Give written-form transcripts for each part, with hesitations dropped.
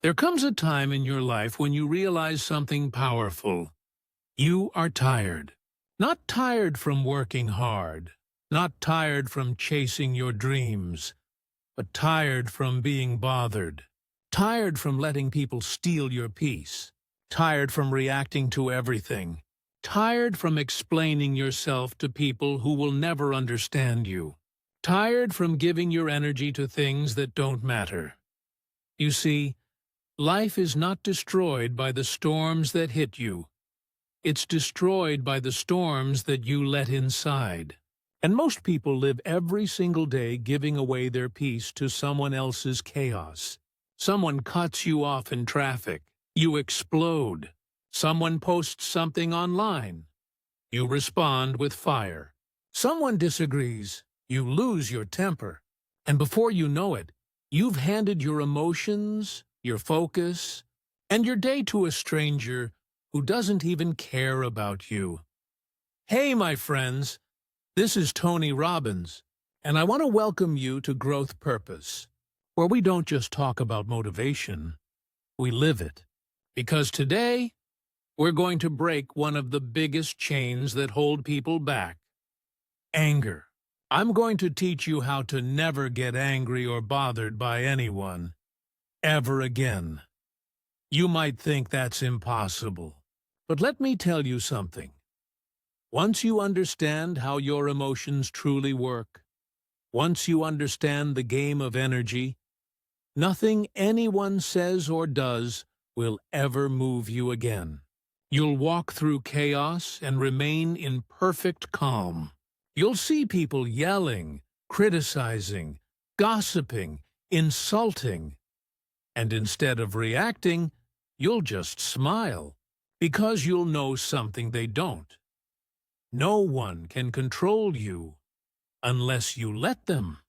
There comes a time in your life when you realize something powerful. You are tired. Not tired from working hard, not tired from chasing your dreams, but tired from being bothered. Tired from letting people steal your peace. Tired from reacting to everything. Tired from explaining yourself to people who will never understand you. Tired from giving your energy to things that don't matter. You see, life is not destroyed by the storms that hit you. It's destroyed by the storms that you let inside. And most people live every single day giving away their peace to someone else's chaos. Someone cuts you off in traffic. You explode. Someone posts something online. You respond with fire. Someone disagrees. You lose your temper. And before you know it, you've handed your emotions, your focus, and your day to a stranger who doesn't even care about you. Hey, my friends, this is Tony Robbins, and I want to welcome you to Growth Purpose, where we don't just talk about motivation, we live it. Because today, we're going to break one of the biggest chains that hold people back: anger. I'm going to teach you how to never get angry or bothered by anyone, ever again. You might think that's impossible, but let me tell you something. Once you understand how your emotions truly work, once you understand the game of energy, nothing anyone says or does will ever move you again. You'll walk through chaos and remain in perfect calm. You'll see people yelling, criticizing, gossiping, insulting, and instead of reacting, you'll just smile, because you'll know something they don't. No one can control you unless you let them.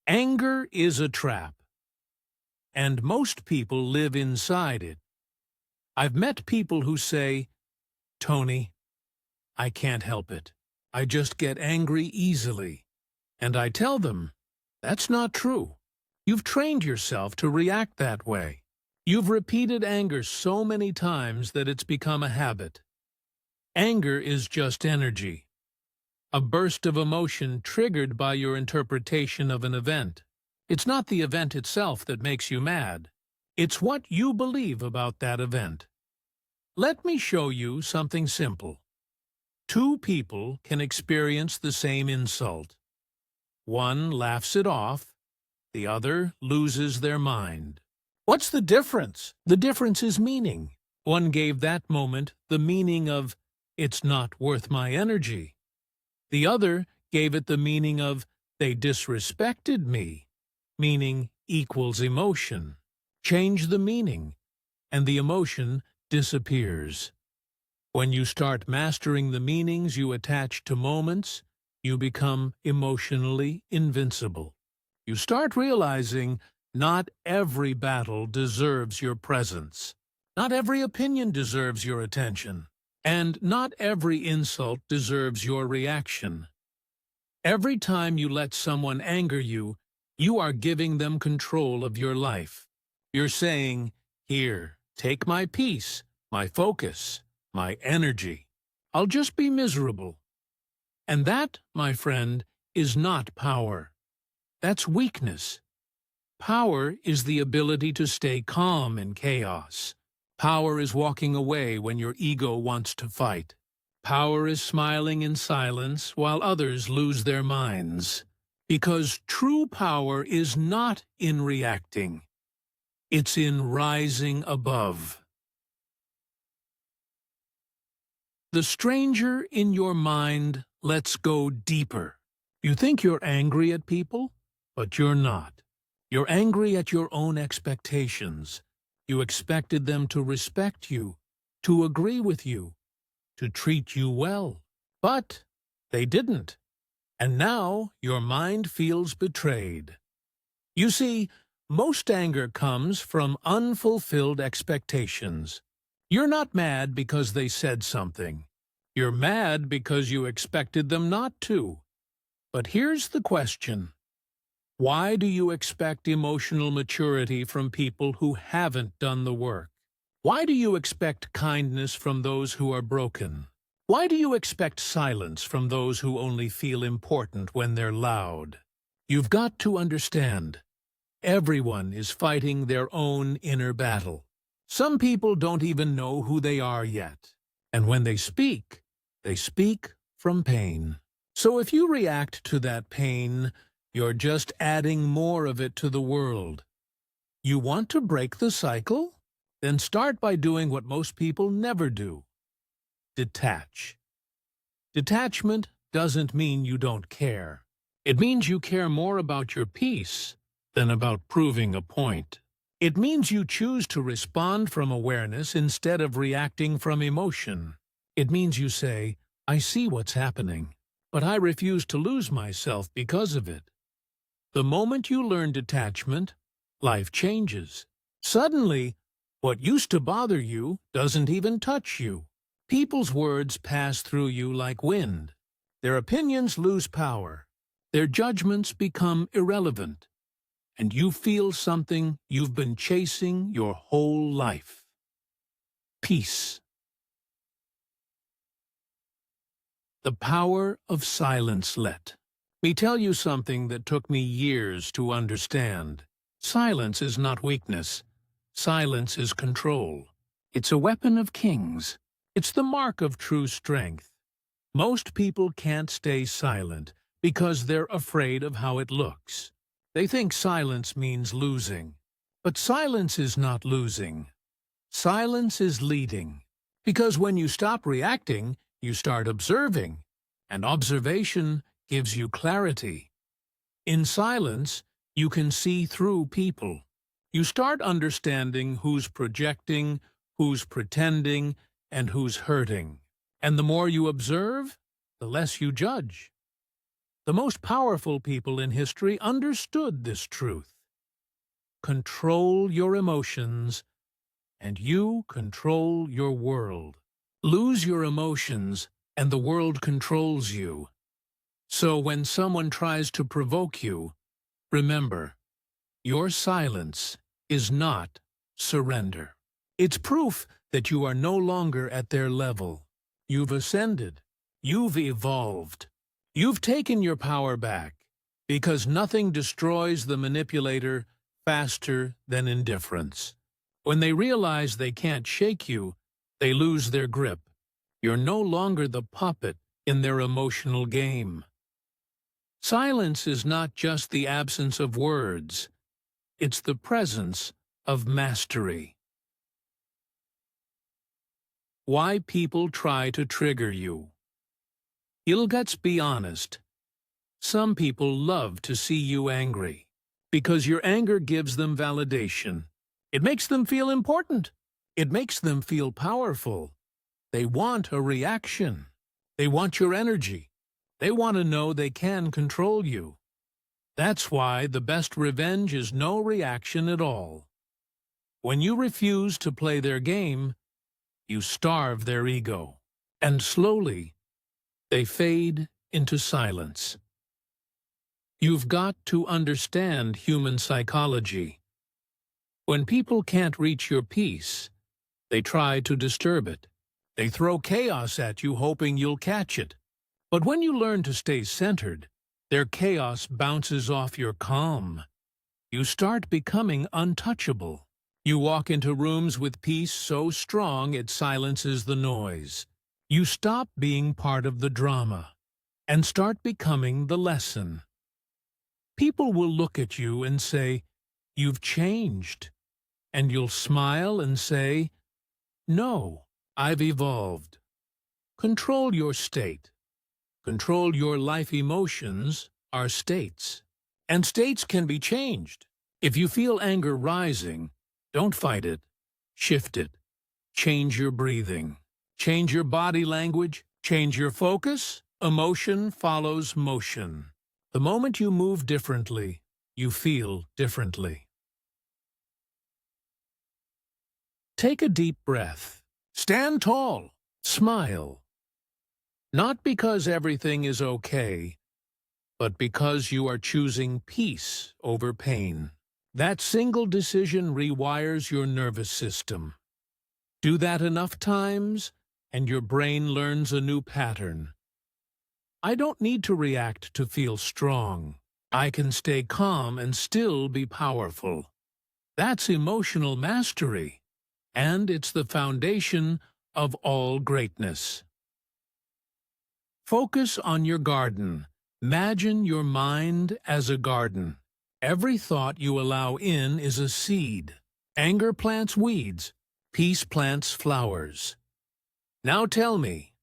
Anger is a trap, and most people live inside it. I've met people who say, "Tony, I can't help it. I just get angry easily." And I tell them, that's not true. You've trained yourself to react that way. You've repeated anger so many times that it's become a habit. Anger is just energy, a burst of emotion triggered by your interpretation of an event. It's not the event itself that makes you mad. It's what you believe about that event. Let me show you something simple. Two people can experience the same insult. One laughs it off, the other loses their mind. What's the difference? The difference is meaning. One gave that moment the meaning of, "It's not worth my energy." The other gave it the meaning of, "They disrespected me," meaning equals emotion. Change the meaning, and the emotion disappears. When you start mastering the meanings you attach to moments, you become emotionally invincible. You start realizing not every battle deserves your presence. Not every opinion deserves your attention. And not every insult deserves your reaction. Every time you let someone anger you, you are giving them control of your life. You're saying, "Here, take my peace, my focus, my energy. I'll just be miserable." And that, my friend, is not power. That's weakness. Power is the ability to stay calm in chaos. Power is walking away when your ego wants to fight. Power is smiling in silence while others lose their minds. Because true power is not in reacting. It's in rising above. The stranger in your mind lets go deeper. You think you're angry at people, but you're not. You're angry at your own expectations. You expected them to respect you, to agree with you, to treat you well. But they didn't. And now your mind feels betrayed. You see, most anger comes from unfulfilled expectations. You're not mad because they said something. You're mad because you expected them not to. But here's the question. Why do you expect emotional maturity from people who haven't done the work? Why do you expect kindness from those who are broken? Why do you expect silence from those who only feel important when they're loud? You've got to understand, everyone is fighting their own inner battle. Some people don't even know who they are yet. And when they speak from pain. So if you react to that pain, you're just adding more of it to the world. You want to break the cycle? Then start by doing what most people never do. Detach. Detachment doesn't mean you don't care. It means you care more about your peace than about proving a point. It means you choose to respond from awareness instead of reacting from emotion. It means you say, I see what's happening, but I refuse to lose myself because of it. The moment you learn detachment, life changes. Suddenly, what used to bother you doesn't even touch you. People's words pass through you like wind. Their opinions lose power. Their judgments become irrelevant. And you feel something you've been chasing your whole life. Peace. The power of silence. Let me tell you something that took me years to understand. Silence is not weakness. Silence is control. It's a weapon of kings. It's the mark of true strength. Most people can't stay silent because they're afraid of how it looks. They think silence means losing. But silence is not losing. Silence is leading. Because when you stop reacting, you start observing. And observation gives you clarity. In silence, you can see through people. You start understanding who's projecting, who's pretending, and who's hurting. And the more you observe, the less you judge. The most powerful people in history understood this truth. Control your emotions, and you control your world. Lose your emotions, and the world controls you. So when someone tries to provoke you, remember, your silence is not surrender. It's proof that you are no longer at their level. You've ascended. You've evolved. You've taken your power back, because nothing destroys the manipulator faster than indifference. When they realize they can't shake you, they lose their grip. You're no longer the puppet in their emotional game. Silence is not just the absence of words. It's the presence of mastery. Why people try to trigger you. Let's be honest. Some people love to see you angry, because your anger gives them validation. It makes them feel important. It makes them feel powerful. They want a reaction. They want your energy. They want to know they can control you. That's why the best revenge is no reaction at all. When you refuse to play their game, you starve their ego. And slowly, they fade into silence. You've got to understand human psychology. When people can't reach your peace, they try to disturb it. They throw chaos at you hoping you'll catch it. But when you learn to stay centered, their chaos bounces off your calm. You start becoming untouchable. You walk into rooms with peace so strong it silences the noise. You stop being part of the drama and start becoming the lesson. People will look at you and say, "You've changed." And you'll smile and say, "No, I've evolved." Control your state. Control your life. Emotions are states. And states can be changed. If you feel anger rising, don't fight it. Shift it. Change your breathing. Change your body language. Change your focus. Emotion follows motion. The moment you move differently, you feel differently. Take a deep breath. Stand tall. Smile. Not because everything is okay, but because you are choosing peace over pain. That single decision rewires your nervous system. Do that enough times, and your brain learns a new pattern. I don't need to react to feel strong. I can stay calm and still be powerful. That's emotional mastery, and it's the foundation of all greatness. Focus on your garden. Imagine your mind as a garden. Every thought you allow in is a seed. Anger plants weeds. Peace plants flowers. Now tell me,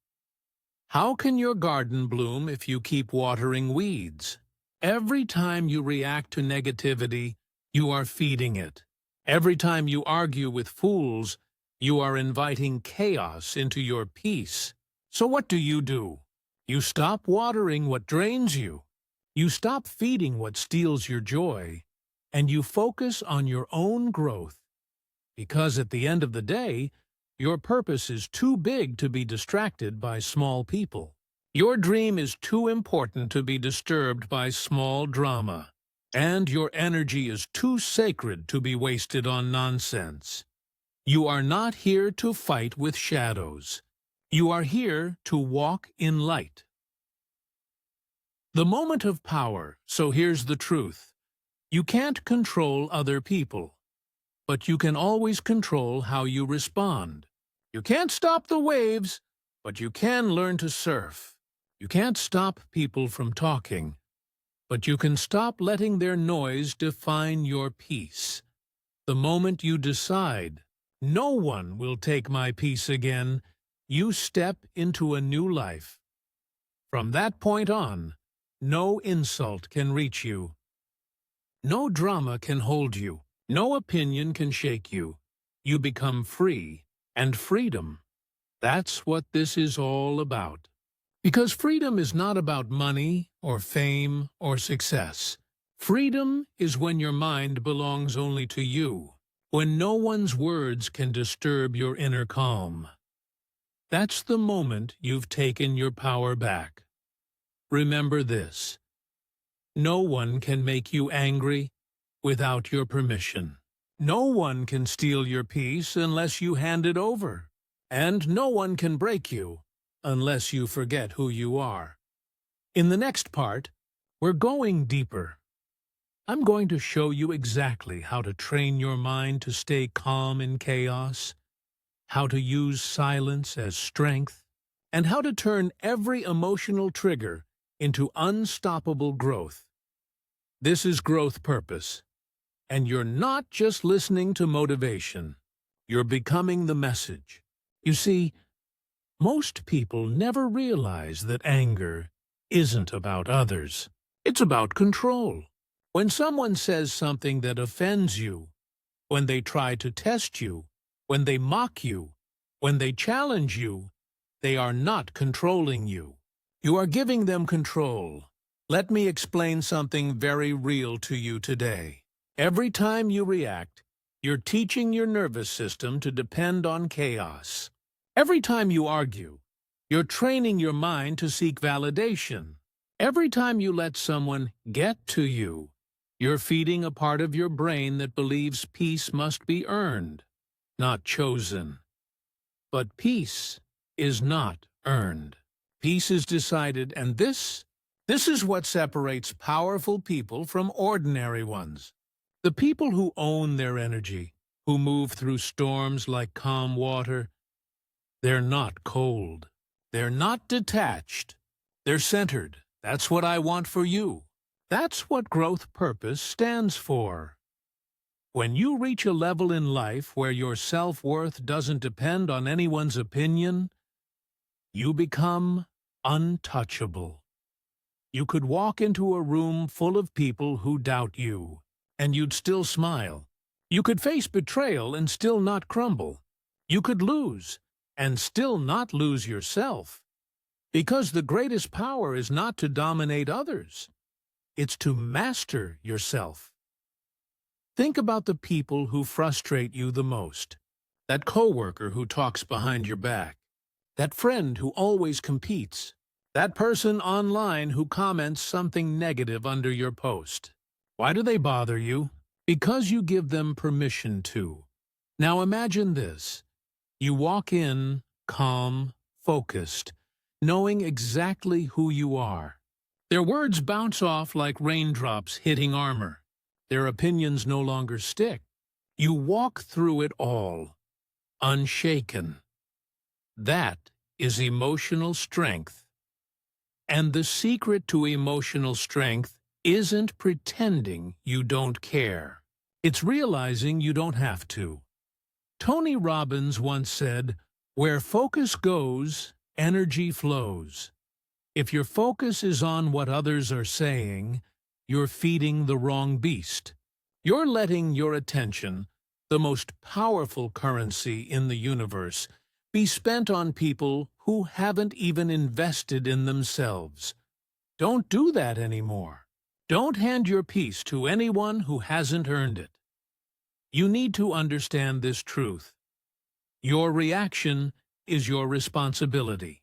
how can your garden bloom if you keep watering weeds? Every time you react to negativity, you are feeding it. Every time you argue with fools, you are inviting chaos into your peace. So what do? You stop watering what drains you. You stop feeding what steals your joy. And you focus on your own growth. Because at the end of the day, your purpose is too big to be distracted by small people. Your dream is too important to be disturbed by small drama. And your energy is too sacred to be wasted on nonsense. You are not here to fight with shadows. You are here to walk in light. The moment of power, so here's the truth. You can't control other people, but you can always control how you respond. You can't stop the waves, but you can learn to surf. You can't stop people from talking, but you can stop letting their noise define your peace. The moment you decide, no one will take my peace again, you step into a new life. From that point on, no insult can reach you. No drama can hold you. No opinion can shake you. You become free, and freedom. That's what this is all about. Because freedom is not about money or fame or success. Freedom is when your mind belongs only to you, when no one's words can disturb your inner calm. That's the moment you've taken your power back. Remember this: no one can make you angry without your permission. No one can steal your peace unless you hand it over. And no one can break you unless you forget who you are. In the next part, we're going deeper. I'm going to show you exactly how to train your mind to stay calm in chaos, how to use silence as strength, and how to turn every emotional trigger into unstoppable growth. This is Growth Purpose, and you're not just listening to motivation. You're becoming the message. You see, most people never realize that anger isn't about others. It's about control. When someone says something that offends you, when they try to test you, when they mock you, when they challenge you, they are not controlling you. You are giving them control. Let me explain something very real to you today. Every time you react, you're teaching your nervous system to depend on chaos. Every time you argue, you're training your mind to seek validation. Every time you let someone get to you, you're feeding a part of your brain that believes peace must be earned, not chosen. But peace is not earned. Peace is decided, and this is what separates powerful people from ordinary ones. The people who own their energy, who move through storms like calm water, they're not cold. They're not detached. They're centered. That's what I want for you. That's what Growth Purpose stands for. When you reach a level in life where your self-worth doesn't depend on anyone's opinion, you become untouchable. You could walk into a room full of people who doubt you, and you'd still smile. You could face betrayal and still not crumble. You could lose and still not lose yourself. Because the greatest power is not to dominate others. It's to master yourself. Think about the people who frustrate you the most. That coworker who talks behind your back. That friend who always competes. That person online who comments something negative under your post. Why do they bother you? Because you give them permission to. Now imagine this. You walk in, calm, focused, knowing exactly who you are. Their words bounce off like raindrops hitting armor. Their opinions no longer stick. You walk through it all, unshaken. That is emotional strength. And the secret to emotional strength isn't pretending you don't care. It's realizing you don't have to. Tony Robbins once said, "Where focus goes, energy flows." If your focus is on what others are saying, you're feeding the wrong beast. You're letting your attention, the most powerful currency in the universe, be spent on people who haven't even invested in themselves. Don't do that anymore. Don't hand your peace to anyone who hasn't earned it. You need to understand this truth. Your reaction is your responsibility.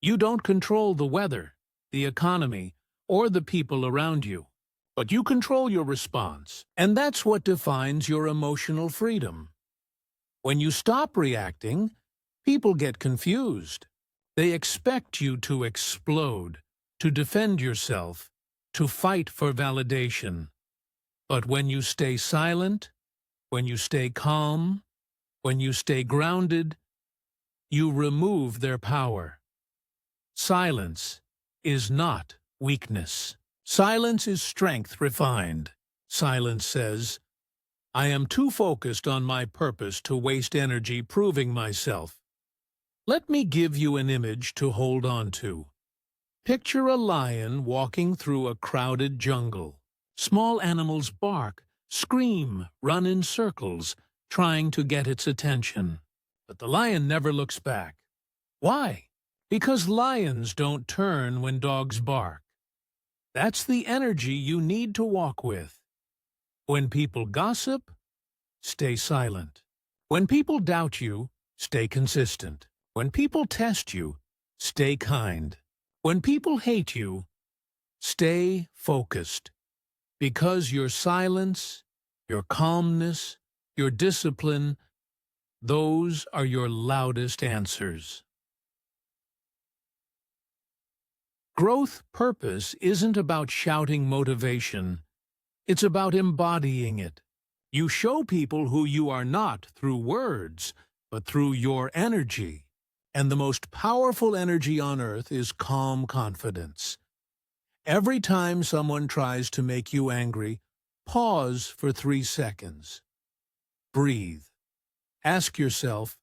You don't control the weather, the economy, or the people around you, but you control your response, and that's what defines your emotional freedom. When you stop reacting, people get confused. They expect you to explode, to defend yourself, to fight for validation. But when you stay silent, when you stay calm, when you stay grounded, you remove their power. Silence is not weakness. Silence is strength refined. Silence says, "I am too focused on my purpose to waste energy proving myself." Let me give you an image to hold on to. Picture a lion walking through a crowded jungle. Small animals bark, scream, run in circles, trying to get its attention. But the lion never looks back. Why? Because lions don't turn when dogs bark. That's the energy you need to walk with. When people gossip, stay silent. When people doubt you, stay consistent. When people test you, stay kind. When people hate you, stay focused. Because your silence, your calmness, your discipline, those are your loudest answers. Growth purpose isn't about shouting motivation. It's about embodying it. You show people who you are not through words, but through your energy. And the most powerful energy on earth is calm confidence. Every time someone tries to make you angry, pause for 3 seconds. Breathe. Ask yourself,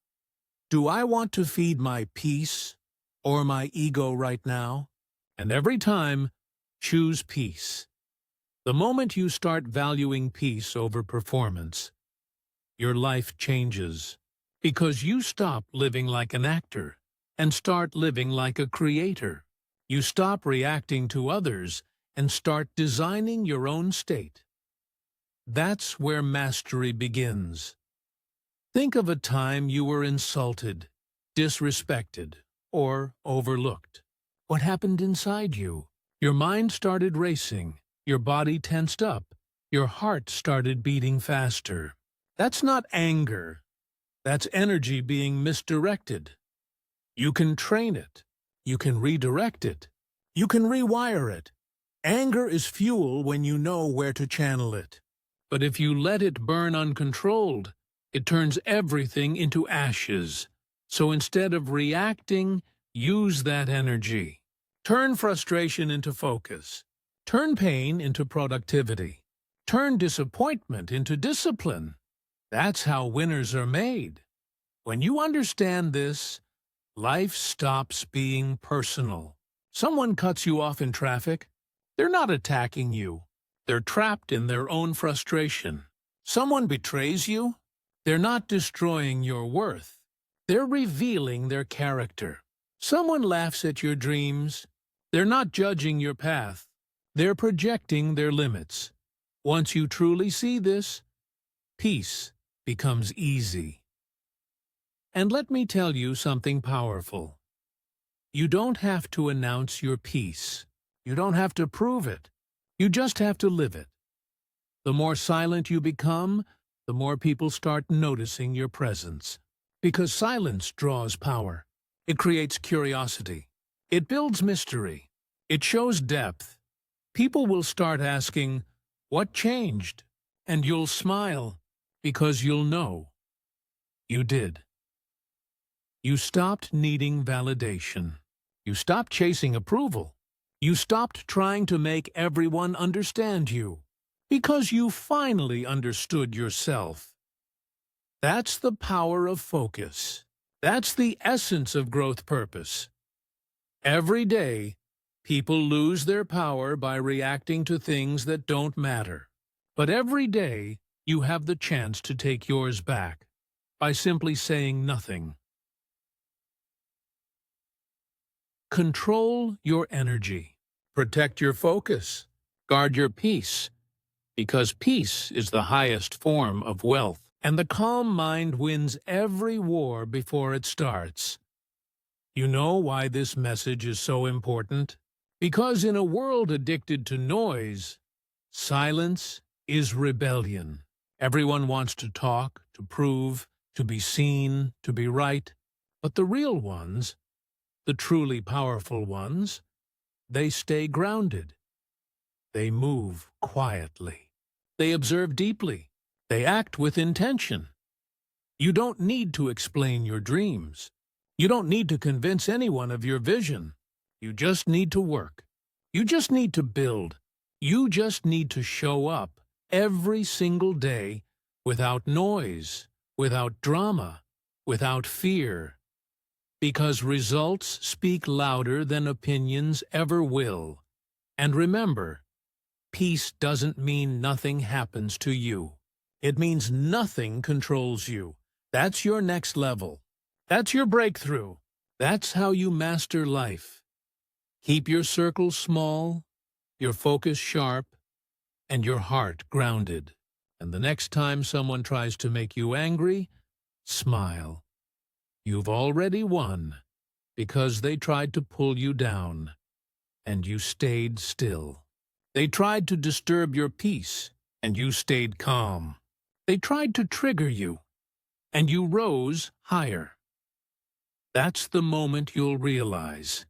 do I want to feed my peace or my ego right now? And every time, choose peace. The moment you start valuing peace over performance, your life changes. Because you stop living like an actor and start living like a creator. You stop reacting to others and start designing your own state. That's where mastery begins. Think of a time you were insulted, disrespected, or overlooked. What happened inside you? Your mind started racing, your body tensed up, your heart started beating faster. That's not anger. That's energy being misdirected. You can train it. You can redirect it. You can rewire it. Anger is fuel when you know where to channel it. But if you let it burn uncontrolled, it turns everything into ashes. So instead of reacting, use that energy. Turn frustration into focus. Turn pain into productivity. Turn disappointment into discipline. That's how winners are made. When you understand this, life stops being personal. Someone cuts you off in traffic. They're not attacking you. They're trapped in their own frustration. Someone betrays you. They're not destroying your worth. They're revealing their character. Someone laughs at your dreams. They're not judging your path. They're projecting their limits. Once you truly see this, peace becomes easy. And let me tell you something powerful. You don't have to announce your peace. You don't have to prove it. You just have to live it. The more silent you become, the more people start noticing your presence. Because silence draws power. It creates curiosity. It builds mystery. It shows depth. People will start asking, "What changed?" And you'll smile, because you'll know. You did. You stopped needing validation. You stopped chasing approval. You stopped trying to make everyone understand you, because you finally understood yourself. That's the power of focus. That's the essence of growth purpose. Every day, people lose their power by reacting to things that don't matter. But every day, you have the chance to take yours back by simply saying nothing. Control your energy. Protect your focus. Guard your peace. Because peace is the highest form of wealth, and the calm mind wins every war before it starts. You know why this message is so important? Because in a world addicted to noise, silence is rebellion. Everyone wants to talk, to prove, to be seen, to be right. But the real ones, the truly powerful ones, they stay grounded. They move quietly. They observe deeply. They act with intention. You don't need to explain your dreams. You don't need to convince anyone of your vision. You just need to work. You just need to build. You just need to show up every single day without noise, without drama, without fear. Because results speak louder than opinions ever will. And remember, peace doesn't mean nothing happens to you. It means nothing controls you. That's your next level. That's your breakthrough. That's how you master life. Keep your circle small, your focus sharp, and your heart grounded. And the next time someone tries to make you angry, smile. You've already won, because they tried to pull you down, and you stayed still. They tried to disturb your peace, and you stayed calm. They tried to trigger you, and you rose higher. That's the moment you'll realize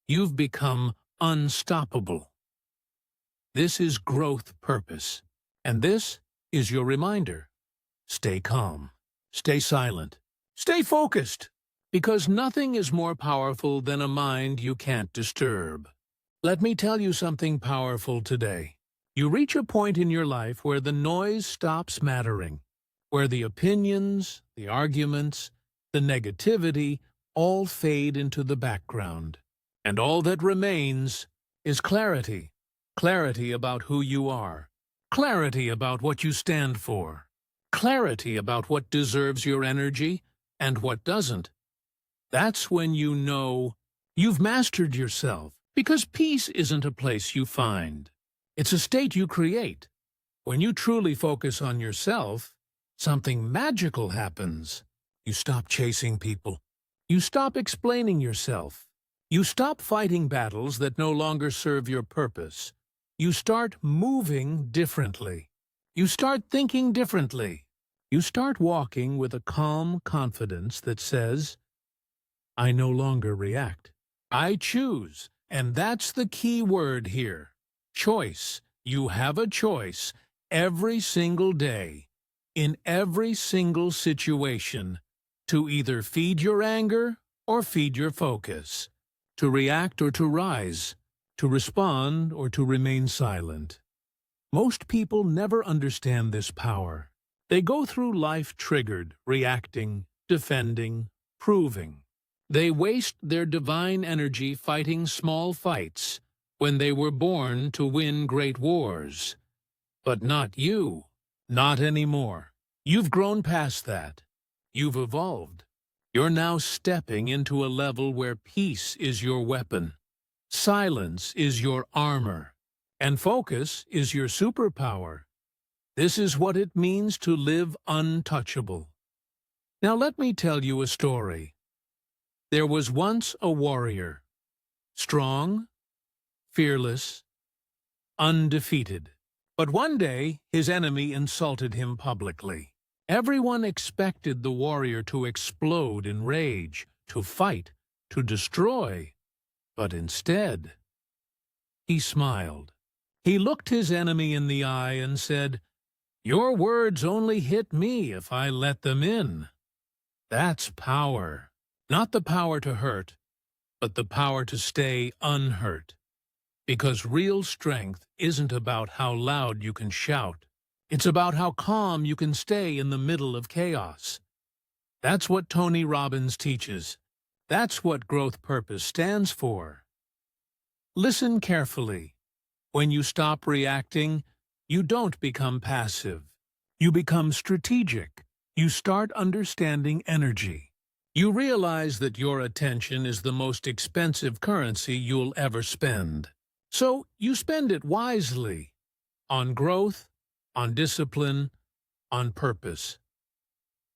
you've become unstoppable. This is growth purpose, and this is your reminder. Stay calm, stay silent, stay focused, because nothing is more powerful than a mind you can't disturb. Let me tell you something powerful today. You reach a point in your life where the noise stops mattering, where the opinions, the arguments, the negativity all fade into the background. And all that remains is clarity. Clarity about who you are. Clarity about what you stand for. Clarity about what deserves your energy and what doesn't. That's when you know you've mastered yourself, because peace isn't a place you find. It's a state you create. When you truly focus on yourself, something magical happens. You stop chasing people. You stop explaining yourself. You stop fighting battles that no longer serve your purpose. You start moving differently. You start thinking differently. You start walking with a calm confidence that says, I no longer react. I choose. And that's the key word here. Choice. You have a choice every single day, in every single situation, to either feed your anger or feed your focus, to react or to rise, to respond or to remain silent. Most people never understand this power. They go through life triggered, reacting, defending, proving. They waste their divine energy fighting small fights when they were born to win great wars. But not you. Not anymore. You've grown past that. You've evolved. You're now stepping into a level where peace is your weapon, silence is your armor, and focus is your superpower. This is what it means to live untouchable. Now let me tell you a story. There was once a warrior, strong, fearless, undefeated. But one day, his enemy insulted him publicly. Everyone expected the warrior to explode in rage, to fight, to destroy. But instead, he smiled. He looked his enemy in the eye and said, "Your words only hit me if I let them in." That's power. Not the power to hurt, but the power to stay unhurt. Because real strength isn't about how loud you can shout. It's about how calm you can stay in the middle of chaos. That's what Tony Robbins teaches. That's what growth purpose stands for. Listen carefully. When you stop reacting, you don't become passive. You become strategic. You start understanding energy. You realize that your attention is the most expensive currency you'll ever spend. So you spend it wisely, on growth, on discipline, on purpose.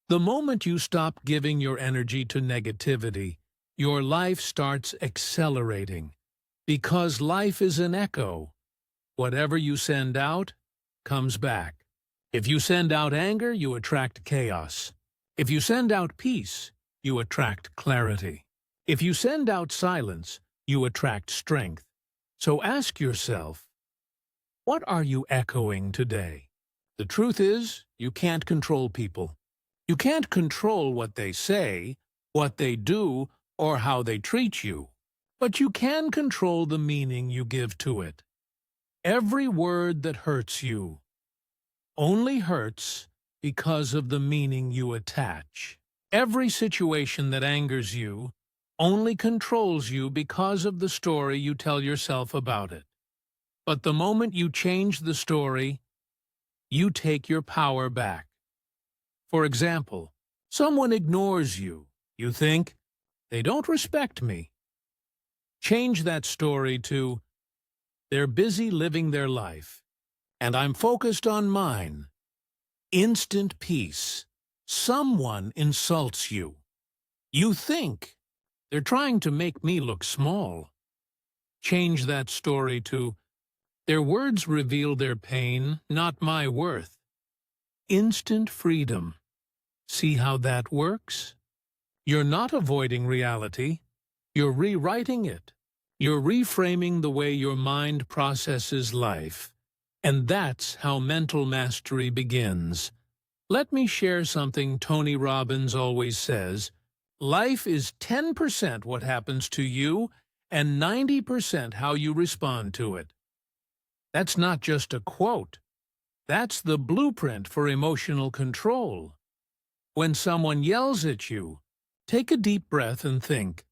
The moment you stop giving your energy to negativity, your life starts accelerating. Because life is an echo. Whatever you send out comes back. If you send out anger, you attract chaos. If you send out peace, you attract clarity. If you send out silence, you attract strength. So ask yourself, what are you echoing today? The truth is, you can't control people. You can't control what they say, what they do, or how they treat you. But you can control the meaning you give to it. Every word that hurts you only hurts because of the meaning you attach. Every situation that angers you only controls you because of the story you tell yourself about it. But the moment you change the story, you take your power back. For example, someone ignores you. You think, they don't respect me. Change that story to, they're busy living their life, and I'm focused on mine. Instant peace. Someone insults you. You think, they're trying to make me look small. Change that story to, their words reveal their pain, not my worth. Instant freedom. See how that works? You're not avoiding reality. You're rewriting it. You're reframing the way your mind processes life. And that's how mental mastery begins. Let me share something Tony Robbins always says. Life is 10% what happens to you and 90% how you respond to it. That's not just a quote. That's the blueprint for emotional control. When someone yells at you, take a deep breath and think,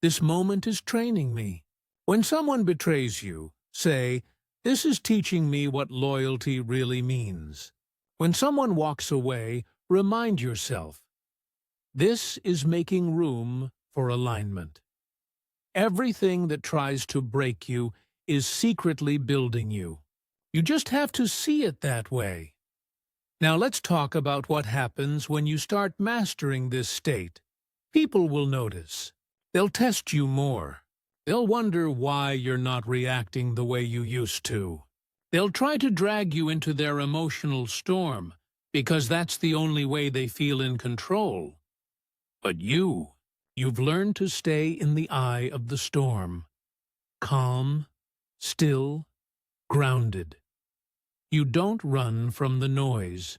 this moment is training me. When someone betrays you, say, this is teaching me what loyalty really means. When someone walks away, remind yourself, this is making room for alignment. Everything that tries to break you is secretly building you. You just have to see it that way. Now let's talk about what happens when you start mastering this state. People will notice. They'll test you more. They'll wonder why you're not reacting the way you used to. They'll try to drag you into their emotional storm, because that's the only way they feel in control. But you've learned to stay in the eye of the storm. Calm, still, grounded. You don't run from the noise.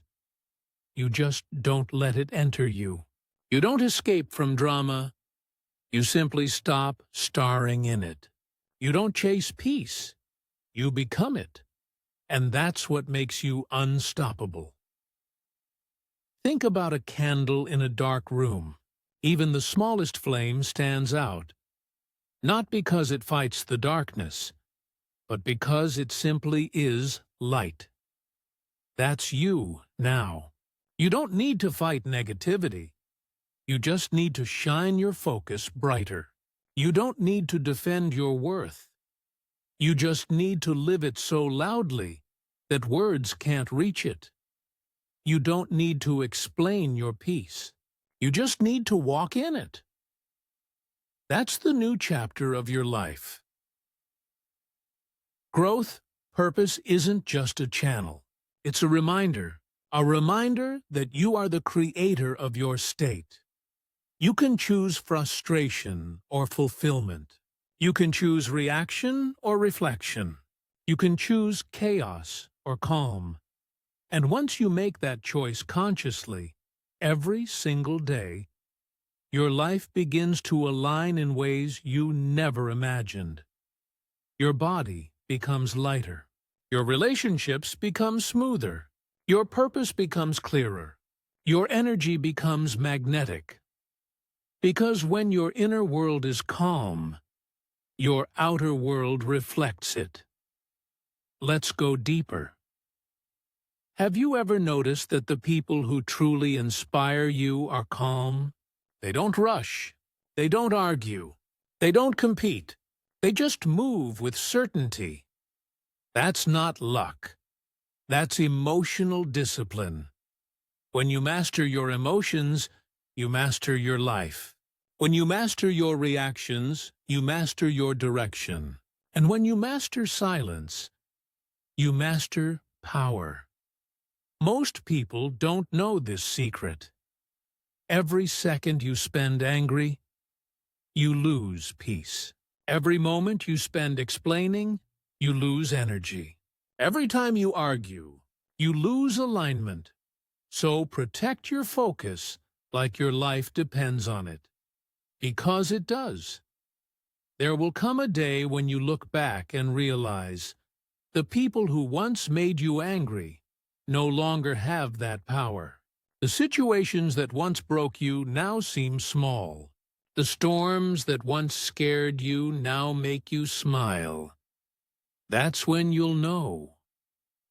You just don't let it enter you. You don't escape from drama. You simply stop starring in it. You don't chase peace. You become it. And that's what makes you unstoppable. Think about a candle in a dark room. Even the smallest flame stands out. Not because it fights the darkness, but because it simply is light. That's you now. You don't need to fight negativity. You just need to shine your focus brighter. You don't need to defend your worth. You just need to live it so loudly that words can't reach it. You don't need to explain your peace. You just need to walk in it. That's the new chapter of your life. Growth, purpose isn't just a channel. It's a reminder that you are the creator of your state. You can choose frustration or fulfillment. You can choose reaction or reflection. You can choose chaos or calm. And once you make that choice consciously, every single day, your life begins to align in ways you never imagined. Your body becomes lighter. Your relationships become smoother. Your purpose becomes clearer. Your energy becomes magnetic. Because when your inner world is calm, your outer world reflects it. Let's go deeper. Have you ever noticed that the people who truly inspire you are calm? They don't rush. They don't argue. They don't compete. They just move with certainty. That's not luck. That's emotional discipline. When you master your emotions, you master your life. When you master your reactions, you master your direction. And when you master silence, you master power. Most people don't know this secret. Every second you spend angry, you lose peace. Every moment you spend explaining, you lose energy. Every time you argue, you lose alignment. So protect your focus like your life depends on it. Because it does. There will come a day when you look back and realize the people who once made you angry no longer have that power. The situations that once broke you now seem small. The storms that once scared you now make you smile. That's when you'll know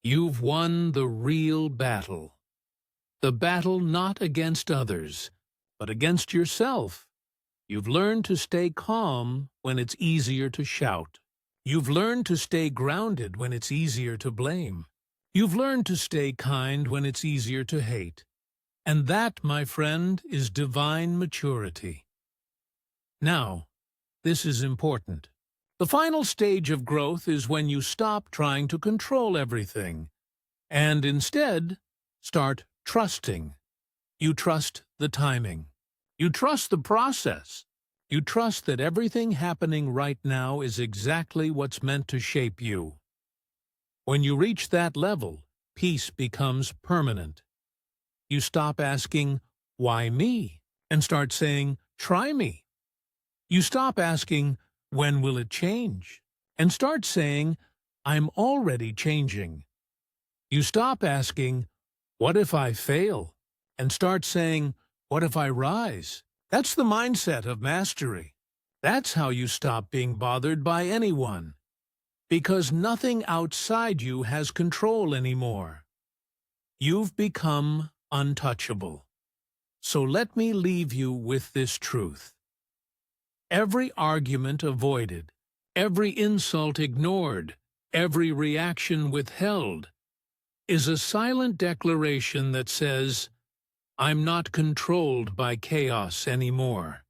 you've won the real battle. The battle not against others, but against yourself. You've learned to stay calm when it's easier to shout. You've learned to stay grounded when it's easier to blame. You've learned to stay kind when it's easier to hate. And that, my friend, is divine maturity. Now, this is important. The final stage of growth is when you stop trying to control everything and instead start trusting. You trust the timing. You trust the process. You trust that everything happening right now is exactly what's meant to shape you. When you reach that level, peace becomes permanent. You stop asking, "Why me?" and start saying, "Try me." You stop asking, "When will it change?" and start saying, "I'm already changing." You stop asking, "What if I fail?" and start saying, "What if I rise?" That's the mindset of mastery. That's how you stop being bothered by anyone. Because nothing outside you has control anymore. You've become untouchable. So let me leave you with this truth. Every argument avoided, every insult ignored, every reaction withheld is a silent declaration that says, "I'm not controlled by chaos anymore."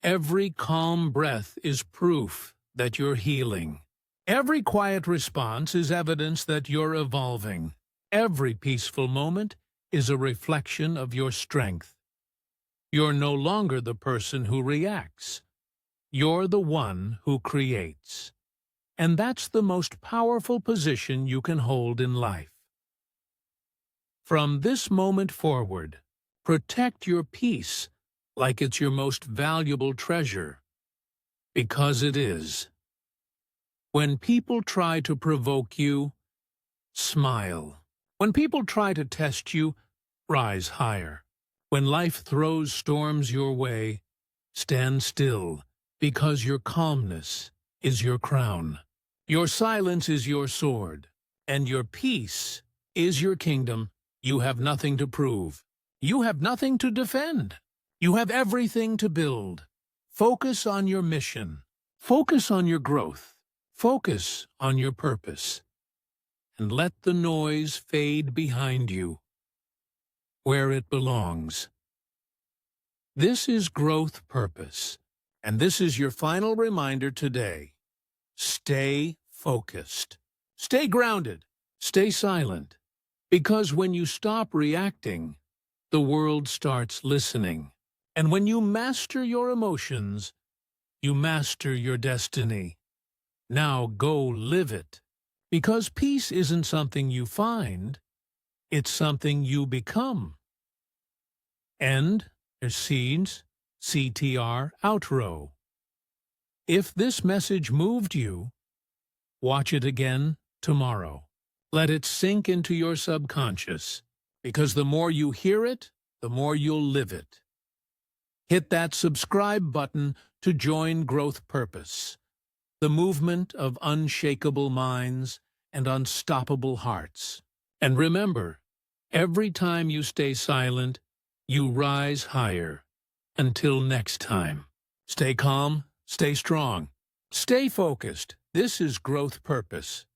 Every calm breath is proof that you're healing. Every quiet response is evidence that you're evolving. Every peaceful moment is a reflection of your strength. You're no longer the person who reacts. You're the one who creates. And that's the most powerful position you can hold in life. From this moment forward, protect your peace like it's your most valuable treasure, because it is. When people try to provoke you, smile. When people try to test you, rise higher. When life throws storms your way, stand still, because your calmness is your crown. Your silence is your sword, and your peace is your kingdom. You have nothing to prove. You have nothing to defend. You have everything to build. Focus on your mission. Focus on your growth. Focus on your purpose. And let the noise fade behind you, where it belongs. This is growth purpose, And this is your final reminder today. Stay focused. Stay grounded. Stay silent. Because when you stop reacting, the world starts listening. And when you master your emotions, you master your destiny. Now go live it. Because peace isn't something you find, it's something you become. End, there's seeds, CTR, outro. If this message moved you, watch it again tomorrow. Let it sink into your subconscious, because the more you hear it, the more you'll live it. Hit that subscribe button to join Growth Purpose, the movement of unshakable minds and unstoppable hearts. And remember, every time you stay silent, you rise higher. Until next time, stay calm, stay strong, stay focused. This is Growth Purpose.